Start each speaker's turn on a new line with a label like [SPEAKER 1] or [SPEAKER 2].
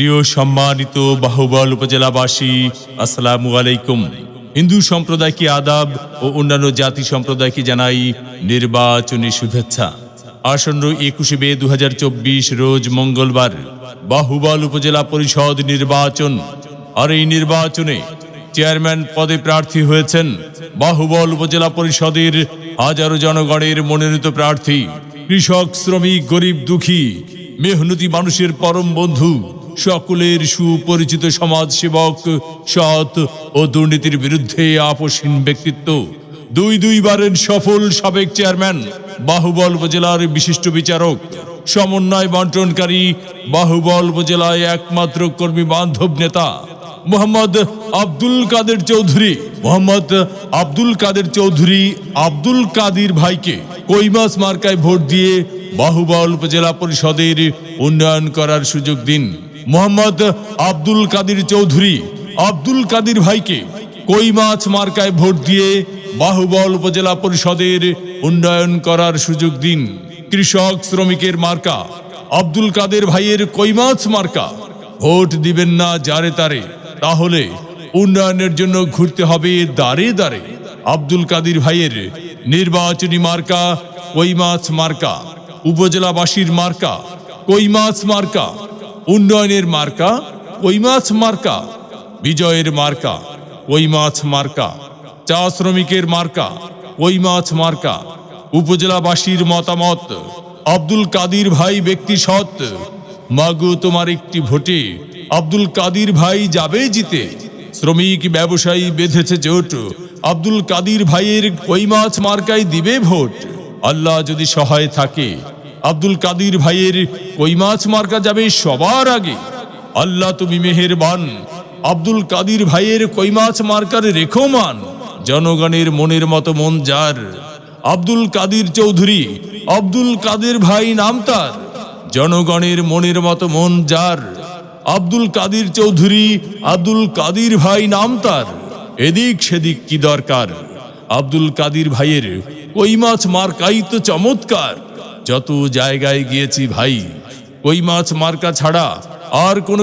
[SPEAKER 1] প্রিয় সম্মানিত বাহুবল উপজেলাবাসী, আসসালামু আলাইকুম। হিন্দু সম্প্রদায়কে আদাব ও অন্যান্য জাতি সম্প্রদায়কে জানাই নির্বাচনী শুভেচ্ছা। আসন্ন 21 মে 2024 রোজ মঙ্গলবার বাহুবল উপজেলা পরিষদ নির্বাচন। আর এই নির্বাচনে চেয়ারম্যান পদে প্রার্থী হয়েছেন বাহুবল উপজেলা পরিষদের হাজারো জনগণের মনোনীত প্রার্থী, কৃষক, শ্রমিক, গরিব, দুঃখী, মেহনতি মানুষের পরম বন্ধু, সকলের সুপরিচিত সমাজসেবক, সৎ ও দুর্নীতির বিরুদ্ধে আপোষহীন ব্যক্তিত্ব, দুইবারের সফল সাবেক চেয়ারম্যান, বাহুবল উপজেলার বিশিষ্ট বিচারক, সমন্বয় বন্টনকারী, বাহুবল উপজেলায় একমাত্র কর্মী বান্ধব নেতা মোহাম্মদ আব্দুল কাদের চৌধুরী। আব্দুল কাদির ভাইকে কৈমাস মার্কায় ভোট দিয়ে বাহুবল উপজেলা পরিষদের উন্নয়ন করার সুযোগ দিন। মোহাম্মদ আব্দুল কাদির ভাইকে কৈমাছ মার্কায় ভোট দিয়ে বাহুবল উপজেলা পরিষদের উন্নয়ন করার সুযোগ দিন। কৃষক, শ্রমিকের মার্কা আব্দুল কাদের ভাইয়ের কৈমাছ মার্কা। ভোট দিবেন না যারে তারে, তাহলে উন্নয়নের জন্য ঘুরতে হবে দাঁড়ে দাঁড়ে। আব্দুল কাদির ভাইয়ের নির্বাচনী মার্কা কৈমাছ মার্কা, উপজেলাবাসীর মার্কা কৈমাছ মার্কা, উন্নয়নের মার্কা কৈমাছ মার্কা, বিজয়ের মার্কা কৈমাছ মার্কা, চা শ্রমিকের মার্কা কৈমাছ মার্কা। উপজেলাবাসীর মতামত, আব্দুল কাদির ভাই ব্যক্তি সৎ, মাগো তোমার একটি ভোটে আব্দুল কাদির ভাই যাবে জিতে। শ্রমিক, ব্যবসায়ী বেঁধেছে জোট, আব্দুল কাদির ভাইয়ের কৈমাছ মার্কায় দিবে ভোট। আল্লাহ যদি সহায় থাকে, আব্দুল কাদির ভাইয়ের কৈমাছ মার্কা যাবে সবার আগে। আল্লাহ তুমি মেহেরবান, আব্দুল কাদির ভাইয়ের কৈমাছ মার্কার রেখো মান। জনগণের মনের মতো মন যার, আব্দুল কাদির চৌধুরী, আব্দুল কাদের ভাই নাম তার। জনগণের মনের মতো মন যার, আব্দুল কাদির চৌধুরী, আব্দুল কাদির ভাই নাম তার। এদিক সেদিক কি দরকার, আব্দুল কাদির ভাইয়ের কৈমাছ মার্কাই তো চমৎকার। যত জায়গায় গিয়েছি ভাই, কৈমাছ মার্কা ছাড়া আর কোনো